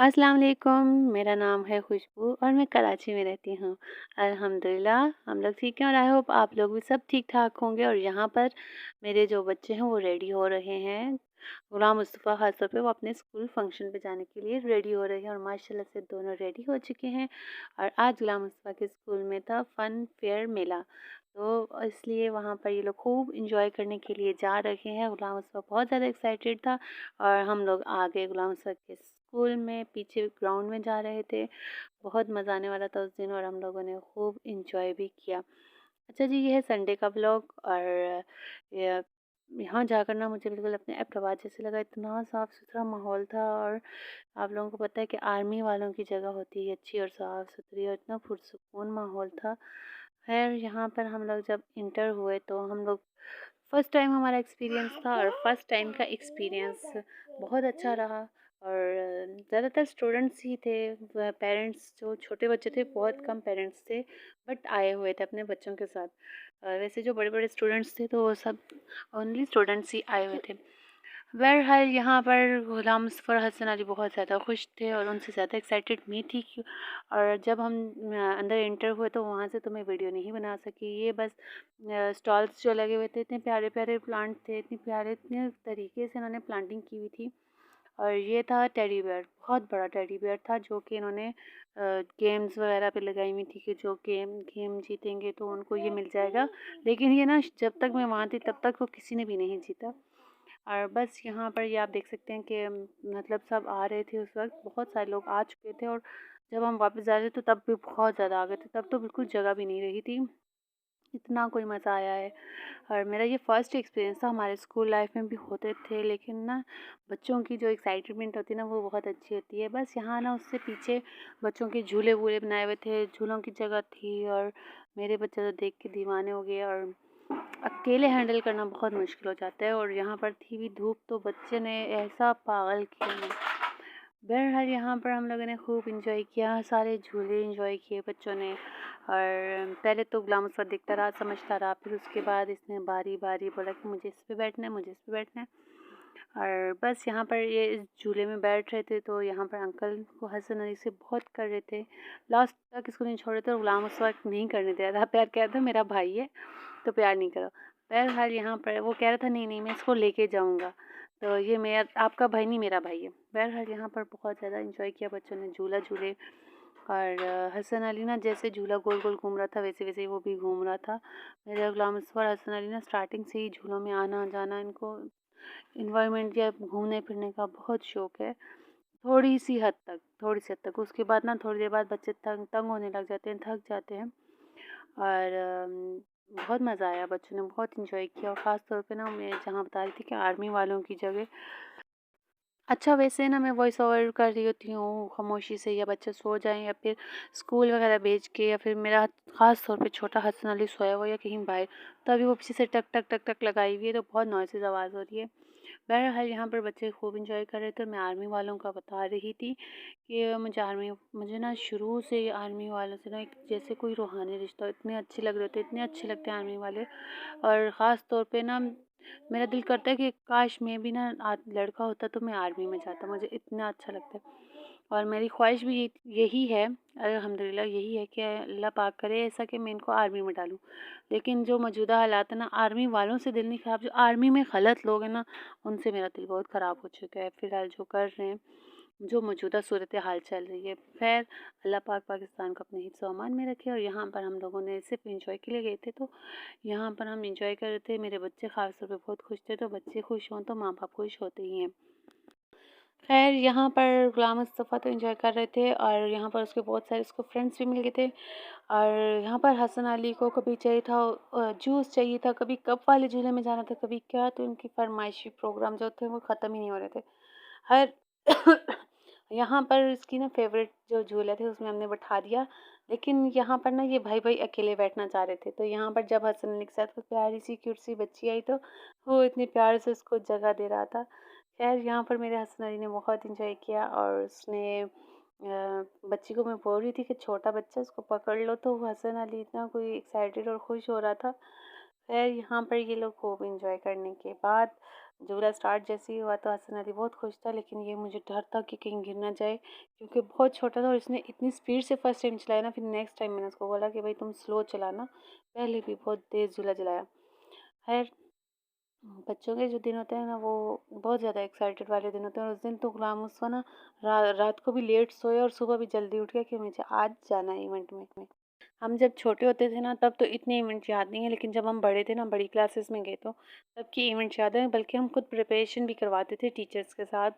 अस्सलाम वालेकुम, मेरा नाम है खुशबू और मैं कराची में रहती हूँ। अल्हम्दुलिल्लाह हम लोग ठीक हैं और आई होप आप लोग भी सब ठीक-ठाक होंगे। और यहाँ पर मेरे जो बच्चे हैं वो रेडी हो रहे हैं। गुलाम मुस्तफ़ा ख़ास तौर पे वो अपने स्कूल फंक्शन पे जाने के लिए रेडी हो रहे हैं और माशाल्लाह से दोनों रेडी हो चुके हैं। और आज गुलाम मुस्तफ़ा के स्कूल में था फ़न फेयर मेला, तो इसलिए वहाँ पर ये लोग खूब इंजॉय करने के लिए जा रहे हैं। गुलाम मुस्तफ़ा बहुत ज़्यादा एक्साइटेड था और हम लोग आगे गुलाम मुस्तफ़ा के स्कूल में पीछे ग्राउंड में जा रहे थे। बहुत मज़ा आने वाला था उस दिन और हम लोगों ने खूब इंजॉय भी किया। अच्छा जी, ये है संडे का व्लॉग। और य यहाँ जाकर ना मुझे बिल्कुल अपने अहबाब जैसे लगा, इतना साफ़-सुथरा माहौल था। और आप लोगों को पता है कि आर्मी वालों की जगह होती है अच्छी और साफ़-सुथरी, और इतना पुरसुकून माहौल था। ख़ैर यहाँ पर हम लोग जब इंटर हुए तो हम लोग फर्स्ट टाइम हमारा एक्सपीरियंस था और फर्स्ट टाइम का एक्सपीरियंस बहुत अच्छा रहा। और ज़्यादातर स्टूडेंट्स ही थे, पेरेंट्स जो छोटे बच्चे थे बहुत कम पेरेंट्स थे, बट आए हुए थे अपने बच्चों के साथ। वैसे जो बड़े बड़े स्टूडेंट्स थे तो वो सब ओनली स्टूडेंट्स ही आए हुए थे। बहरहाल यहाँ पर गुलाम मुज़फ़्फ़र हसन अली बहुत ज़्यादा खुश थे और उनसे ज़्यादा एक्साइटेड मैं थी कि। और जब हम अंदर एंटर हुए तो वहाँ से तो मैं वीडियो नहीं बना सकी। ये बस स्टॉल्स जो लगे हुए थे, इतने प्यारे प्यारे प्लांट थे, इतने प्यारे, इतने तरीके से इन्होंने प्लांटिंग की हुई थी। और ये था टेडी बियर, बहुत बड़ा टेडी बियर था जो कि इन्होंने गेम्स वगैरह पे लगाई हुई थी कि जो गेम गेम जीतेंगे तो उनको ये मिल जाएगा। लेकिन ये ना, जब तक मैं वहाँ थी तब तक वो किसी ने भी नहीं जीता। और बस यहाँ पर ये आप देख सकते हैं कि मतलब सब आ रहे थे उस वक़्त, बहुत सारे लोग आ चुके थे। और जब हम वापस जा रहे थे तब भी बहुत ज़्यादा आ गए थे, तब तो बिल्कुल जगह भी नहीं रही थी। इतना कोई मज़ा आया है। और मेरा ये फ़र्स्ट एक्सपीरियंस था, हमारे स्कूल लाइफ में भी होते थे लेकिन ना बच्चों की जो एक्साइटमेंट होती है ना वो बहुत अच्छी होती है। बस यहाँ ना उससे पीछे बच्चों के झूले वूले बनाए हुए थे, झूलों की जगह थी। और मेरे बच्चे तो देख के दीवाने हो गए। और अकेले हैंडल करना बहुत मुश्किल हो जाता है और यहाँ पर थी भी धूप, तो बच्चे ने ऐसा पागल किया ना। बहरहाल यहाँ पर हम लोगों ने खूब इंजॉय किया, सारे झूले इंजॉय किए बच्चों ने। और पहले तो गुलाम मुस्तफ़ा देखता रहा, समझता रहा, फिर उसके बाद इसने बारी बारी बोला कि मुझे इस पे बैठना है, मुझे इस पे बैठना है। और बस यहाँ पर ये इस झूले में बैठ रहे थे तो यहाँ पर अंकल को हसन अली से बहुत कर रहे थे, लास्ट तक इसको नहीं छोड़ रहे थे। और गुलाम मुस्तफ़ा नहीं करने दे रहा था, प्यार कह रहा था मेरा भाई है तो प्यार नहीं करो। बहरहाल यहाँ पर वो कह रहा था नहीं नहीं मैं इसको लेके जाऊँगा, तो ये मेरा आपका भाई नहीं मेरा भाई है। बहरहाल यहाँ पर बहुत ज़्यादा इंजॉय किया बच्चों ने, झूला झूले। और हसन अली ना जैसे झूला गोल गोल घूम रहा था वैसे वैसे ही वो भी घूम रहा था। मेरे गुलाम मुस्तफ़ा और हसन अली ना स्टार्टिंग से ही झूलों में आना जाना, इनको इन्वायरमेंट या घूमने फिरने का बहुत शौक है। थोड़ी सी हद तक उसके बाद ना थोड़ी देर बाद बच्चे तंग तंग होने लग जाते हैं, थक जाते हैं। और बहुत मज़ा आया, बच्चों ने बहुत इंजॉय किया। और ख़ास तौर पे ना मैं जहाँ बता रही थी कि आर्मी वालों की जगह, अच्छा वैसे ना मैं वॉइस ओवर कर रही होती हूँ खामोशी से, या बच्चे सो जाएं या फिर स्कूल वगैरह भेज के, या फिर मेरा ख़ास तौर पे छोटा हसन अली सोया हुआ या कहीं बाहर, तो अभी वो पीछे से टक टक टक टक लगाई हुई है तो बहुत नॉइज़ आवाज़ हो रही है। बहरहाल यहाँ पर बच्चे खूब इंजॉय कर रहे थे। मैं आर्मी वालों का बता रही थी कि मुझे ना शुरू से आर्मी वालों से ना एक जैसे कोई रूहानी रिश्ता, इतने अच्छे लग रहे थे, इतने अच्छे लगते हैं आर्मी वाले। और ख़ास तौर पे ना मेरा दिल करता है कि काश मैं भी ना लड़का होता तो मैं आर्मी में जाता, मुझे इतना अच्छा लगता है। और मेरी ख्वाहिश भी यही है, अल्हम्दुलिल्लाह यही है कि अल्लाह पाक करे ऐसा कि मैं इनको आर्मी में डालूँ। लेकिन जो मौजूदा हालात है ना, आर्मी वालों से दिल नहीं ख़राब, जो आर्मी में गलत लोग हैं ना उनसे मेरा दिल बहुत ख़राब हो चुका है फ़िलहाल जो कर रहे हैं, जो मौजूदा सूरत हाल चल रही है। खैर अल्लाह पाक पाकिस्तान को अपने हिफ्ज़ व अमान में रखे। और यहाँ पर हम लोगों ने सिर्फ इंजॉय के लिए गए थे, तो यहाँ पर हम इंजॉय कर रहे थे। मेरे बच्चे ख़ास तौर पे बहुत खुश थे, तो बच्चे खुश हों तो माँ बाप खुश होते ही हैं। खैर यहाँ पर गुलाम मुस्तफ़ा तो इंजॉय कर रहे थे और यहाँ पर उसके बहुत सारे उसको फ्रेंड्स भी मिल गए थे। और यहाँ पर हसन अली को कभी चाहिए था जूस चाहिए था, कभी कप वाले झूले में जाना था, कभी क्या, तो उनकी फरमाइशी प्रोग्राम जो थे वो ख़त्म ही नहीं हो रहे थे। हर यहाँ पर इसकी ना फेवरेट जो झूले थे उसमें हमने बैठा दिया। लेकिन यहाँ पर ना ये भाई भाई अकेले बैठना चाह रहे थे, तो यहाँ पर जब हसन अली के साथ कोई प्यारी सी क्यूट सी बच्ची आई तो वो इतने प्यार से उसको जगह दे रहा था। खैर यहाँ पर मेरे हसन अली ने बहुत इंजॉय किया और उसने बच्ची को मैं बोल रही थी कि छोटा बच्चा उसको पकड़ लो, तो वो हसन अली इतना कोई एक्साइटेड और खुश हो रहा था। खैर यहाँ पर ये लोग खूब एंजॉय करने के बाद झूला स्टार्ट जैसे ही हुआ तो हसन अली बहुत खुश था, लेकिन ये मुझे डर था कि कहीं गिर ना जाए क्योंकि बहुत छोटा था और इसने इतनी स्पीड से फर्स्ट टाइम चलाया ना। फिर नेक्स्ट टाइम मैंने उसको बोला कि भाई तुम स्लो चलाना, पहले भी बहुत तेज़ झूला चलाया। खैर बच्चों के जो दिन होते हैं ना वो बहुत ज़्यादा एक्साइटेड वाले दिन होते हैं, और उस दिन तो गुलाम मुस्तफ़ा ना रात को भी लेट सोए और सुबह भी जल्दी उठ गया कि मुझे आज जाना है इवेंट में। हम जब छोटे होते थे ना तब तो इतने इवेंट याद नहीं है, लेकिन जब हम बड़े थे ना, बड़ी क्लासेस में गए तो तब की इवेंट्स याद है, बल्कि हम खुद प्रिपरेशन भी करवाते थे टीचर्स के साथ।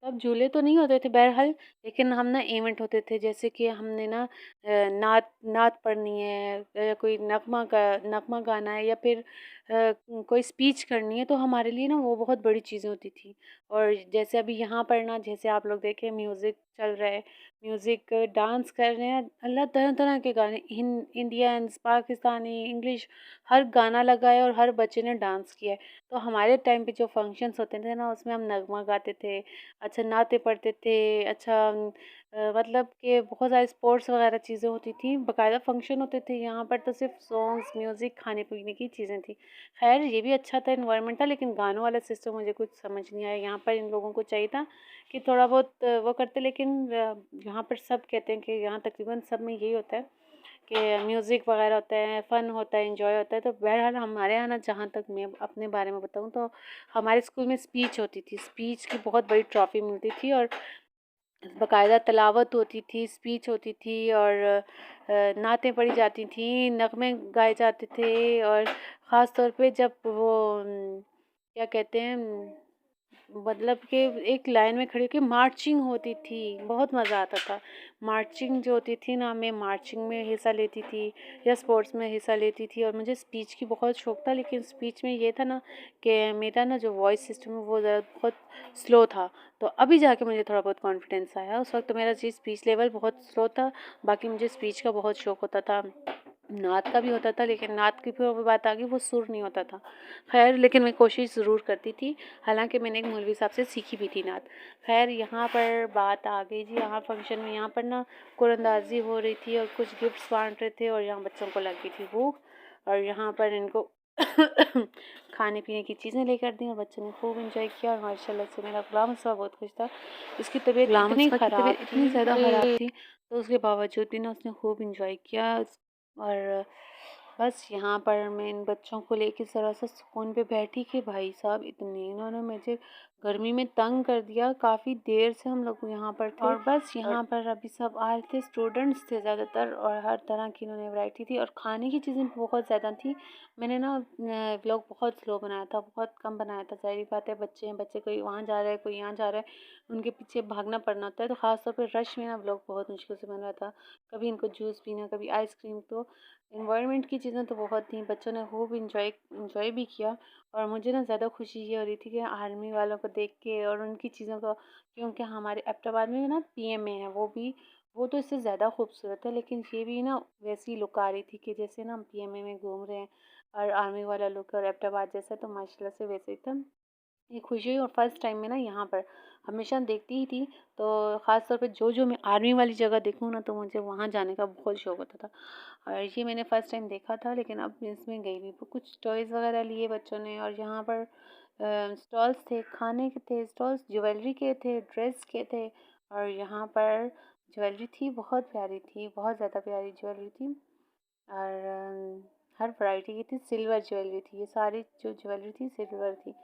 तब झूले तो नहीं होते थे बहरहाल, लेकिन हम ना इवेंट होते थे जैसे कि हमने ना नात नात पढ़नी है, कोई नगमा गाना है, या फिर कोई स्पीच करनी है, तो हमारे लिए ना वो बहुत बड़ी चीज़ें होती थी। और जैसे अभी यहाँ पर ना, जैसे आप लोग देखें म्यूज़िक चल रहा है, म्यूज़िक डांस कर रहे हैं, अल्लाह तरह तरह के गाने, इंडियंस, पाकिस्तानी, इंग्लिश, हर गाना लगा है और हर बच्चे ने डांस किया है। तो हमारे टाइम पे जो फंक्शंस होते थे ना उसमें हम नगमा गाते थे, अच्छा नाते पढ़ते थे, अच्छा मतलब कि बहुत सारे स्पोर्ट्स वगैरह चीज़ें होती थी, बाकायदा फंक्शन होते थे। यहाँ पर तो सिर्फ सॉन्ग्स, म्यूज़िक, खाने पीने की चीज़ें थी। खैर ये भी अच्छा था, इन्वायरमेंट था, लेकिन गानों वाला सिस्टम मुझे कुछ समझ नहीं आया। यहाँ पर इन लोगों को चाहिए था कि थोड़ा बहुत वो करते, लेकिन यहाँ पर सब कहते हैं कि यहाँ तकरीबन सब में यही होता है कि म्यूज़िक वगैरह होता है, फ़न होता है, एंजॉय होता है। तो बहरहाल हमारे यहाँ ना, जहाँ तक मैं अपने बारे में बताऊँ तो हमारे स्कूल में स्पीच होती थी, स्पीच की बहुत बड़ी ट्रॉफ़ी मिलती थी, और बाकायदा तिलावत होती थी, स्पीच होती थी, और नातें पढ़ी जाती थीं, नग़्मे गाए जाते थे, और ख़ास तौर पे जब वो क्या कहते हैं, मतलब कि एक लाइन में खड़ी होके मार्चिंग होती थी, बहुत मज़ा आता था। मार्चिंग जो होती थी ना, मैं मार्चिंग में हिस्सा लेती थी या स्पोर्ट्स में हिस्सा लेती थी, और मुझे स्पीच की बहुत शौक था, लेकिन स्पीच में ये था ना कि मेरा ना जो वॉइस सिस्टम है वो ज़रा बहुत स्लो था। तो अभी जाके मुझे थोड़ा बहुत कॉन्फिडेंस आया, उस वक्त तो मेरा जी स्पीच लेवल बहुत स्लो था। बाकी मुझे स्पीच का बहुत शौक होता था, नात का भी होता था, लेकिन नात की फिर वो बात आ गई, वो सुर नहीं होता था। खैर लेकिन मैं कोशिश ज़रूर करती थी, हालांकि मैंने एक मौलवी साहब से सीखी भी थी नात। खैर यहाँ पर बात आ गई जी, यहाँ फंक्शन में यहाँ पर ना कुरंदाजी हो रही थी और कुछ गिफ्ट्स बांट रहे थे, और यहाँ बच्चों को लग गई थी भूख, और यहाँ पर इनको खाने पीने की चीज़ें लेकर दी, और बच्चों ने खूब एंजॉय किया। और माशाल्लाह से मेरा गुलाम मुस्तफ़ा बहुत खुश था। इसकी तबीयत इतनी ख़राब थी, इतनी ज़्यादा ख़राब थी, तो उसके बावजूद भी ना उसने खूब एंजॉय किया। और बस यहाँ पर मैं इन बच्चों को लेके ज़रा सा सुकून पे बैठी कि भाई साहब इतने इन्होंने मुझे गर्मी में तंग कर दिया। काफ़ी देर से हम लोग यहाँ पर थे, और बस यहाँ पर अभी सब आए थे, स्टूडेंट्स थे ज़्यादातर, और हर तरह की इन्होंने वैरायटी थी, और खाने की चीज़ें बहुत ज़्यादा थी। मैंने ना व्लॉग बहुत स्लो बनाया था, बहुत कम बनाया था। ज़ाहिर बात है, बच्चे हैं, बच्चे कोई वहाँ जा रहा है, कोई यहाँ जा रहा है, उनके पीछे भागना पड़ना होता है, तो ख़ास तौर पर रश में ना व्लॉग बहुत मुश्किल से बन रहा था। कभी इनको जूस पीना, कभी आइसक्रीम, तो इन्वायरमेंट की चीज़ें तो बहुत थी, बच्चों ने खूब इंजॉय भी किया। और मुझे ना ज़्यादा खुशी ये हो रही थी कि आर्मी वालों को देख के और उनकी चीज़ों को, क्योंकि हमारे एबटाबाद में ना पीएमए है, वो तो इससे ज़्यादा खूबसूरत है, लेकिन ये भी ना वैसी लुक आ रही थी कि जैसे ना हम पीएमए में घूम रहे हैं, और आर्मी वाला लुक और एबटाबाद जैसा, तो माशाल्लाह से वैसे ही था। ये खुशी हुई, और फर्स्ट टाइम में ना यहाँ पर हमेशा देखती ही थी, तो ख़ास तौर पे जो मैं आर्मी वाली जगह देखूँ ना, तो मुझे वहाँ जाने का बहुत शौक होता था, और ये मैंने फ़र्स्ट टाइम देखा था। लेकिन अब इसमें गई भी, कुछ टॉयज़ वगैरह लिए बच्चों ने, और यहाँ पर स्टॉल्स थे, खाने के थे स्टॉल्स, ज्वेलरी के थे, ड्रेस के थे, और यहाँ पर ज्वेलरी थी, बहुत प्यारी थी, बहुत ज़्यादा प्यारी ज्वेलरी थी, और हर वैरायटी की थी। सिल्वर ज्वेलरी थी, ये सारी जो ज्वेलरी थी सिल्वर थी।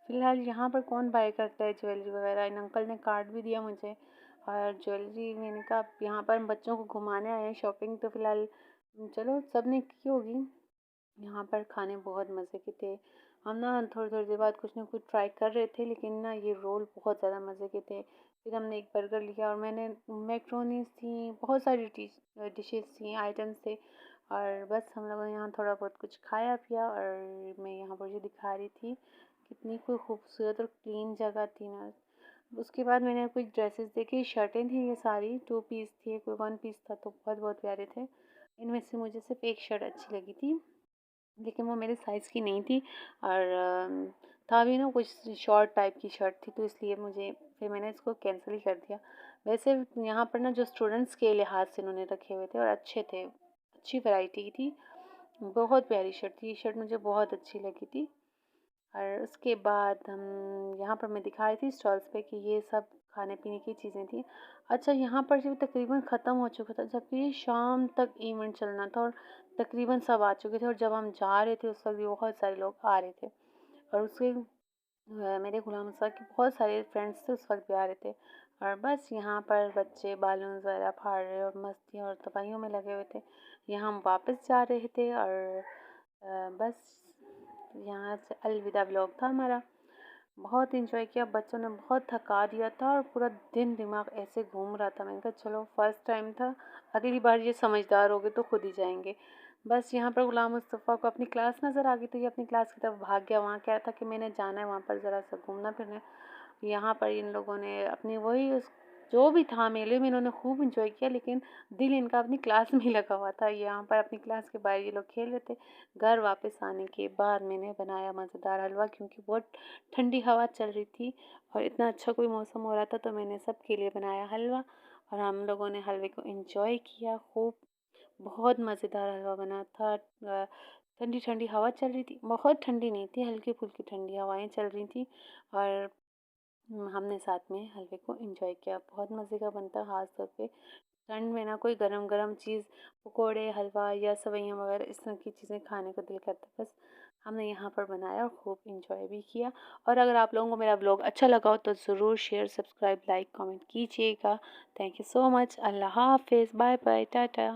फ़िलहाल यहाँ पर कौन बाय करता है ज्वेलरी वगैरह। इन अंकल ने कार्ड भी दिया मुझे, और ज्वेलरी मैंने कहा यहाँ पर हम बच्चों को घुमाने आए हैं, शॉपिंग तो फ़िलहाल चलो सब ने की होगी। यहाँ पर खाने बहुत मज़े के थे। हम ना थोड़ी थोड़ी देर बाद कुछ ना कुछ ट्राई कर रहे थे, लेकिन ना ये रोल बहुत ज़्यादा मज़े के थे। फिर हमने एक बर्गर लिया, और मैंने मैक्रोनीज थी, बहुत सारी डिशेस थी, आइटम्स थे, और बस हम लोगों ने यहाँ थोड़ा बहुत कुछ खाया पिया। और मैं यहाँ पर जो दिखा रही थी, कितनी कोई खूबसूरत और क्लीन जगह थी ना। उसके बाद मैंने कुछ ड्रेसेस देखी, शर्टें थी, ये सारी 2 पीस थी, कोई 1 पीस था, तो बहुत बहुत प्यारे थे। इनमें से मुझे सिर्फ एक शर्ट अच्छी लगी थी, लेकिन वो मेरे साइज़ की नहीं थी, और था भी ना कुछ शॉर्ट टाइप की शर्ट थी, तो इसलिए मुझे फिर मैंने इसको कैंसिल ही कर दिया। वैसे यहाँ पर ना जो स्टूडेंट्स के लिहाज से इन्होंने रखे हुए थे, और अच्छे थे, अच्छी वैरायटी की थी। बहुत प्यारी शर्ट थी, ये शर्ट मुझे बहुत अच्छी लगी थी। और उसके बाद हम यहाँ पर मैं दिखा रही थी स्टॉल्स पे कि ये सब खाने पीने की चीज़ें थी। अच्छा, यहाँ पर जो तकरीबन ख़त्म हो चुका था, जबकि शाम तक इवेंट चलना था और तकरीबन सब आ चुके थे, और जब हम जा रहे थे उस वक्त भी बहुत सारे लोग आ रहे थे। और उसके मेरे गुलाम सर के बहुत सारे फ्रेंड्स थे, उस वक्त भी आ रहे थे। और बस यहाँ पर बच्चे बालून वगैरह फाड़ रहे और मस्ती और तबाहियों में लगे हुए थे। यहाँ हम वापस जा रहे थे और बस यहाँ से अलविदा व्लॉग था हमारा। बहुत इंजॉय किया, बच्चों ने बहुत थका दिया था और पूरा दिन दिमाग ऐसे घूम रहा था। मैंने कहा चलो फर्स्ट टाइम था, अगली बार ये समझदार हो गए तो खुद ही जाएंगे। बस यहाँ पर गुलाम मुस्तफ़ा को अपनी क्लास नज़र आ गई तो ये अपनी क्लास की तरफ भाग गया। वहाँ कह रहा था कि मैंने जाना है वहाँ पर ज़रा सा घूमना फिरना। यहाँ पर इन लोगों ने अपनी वही जो भी था मेले में इन्होंने खूब इंजॉय किया, लेकिन दिल इनका अपनी क्लास में ही लगा हुआ था। यहाँ पर अपनी क्लास के बाहर ये लोग खेल रहे थे। घर वापस आने के बाद मैंने बनाया मज़ेदार हलवा, क्योंकि बहुत ठंडी हवा चल रही थी और इतना अच्छा कोई मौसम हो रहा था, तो मैंने सबके लिए बनाया हलवा और हम लोगों ने हलवे को इंजॉय किया खूब। बहुत मज़ेदार हलवा बना था। ठंडी ठंडी हवा चल रही थी, बहुत ठंडी नहीं थी, हल्की फुल्की ठंडी हवाएं चल रही थी। और हमने साथ में हलवे को एंजॉय किया। बहुत मज़े का बनता है, ख़ास तौर पे ठंड में ना कोई गरम गरम चीज़, पकोड़े, हलवा या सेवइयाँ वगैरह इस तरह की चीज़ें खाने को दिल करता है। बस हमने यहाँ पर बनाया और खूब इंजॉय भी किया। और अगर आप लोगों को मेरा ब्लॉग अच्छा लगा हो तो ज़रूर शेयर, सब्सक्राइब, लाइक, कमेंट कीजिएगा। Thank you so much. अल्लाह हाफ़िज़, बाय बाय, टाटा।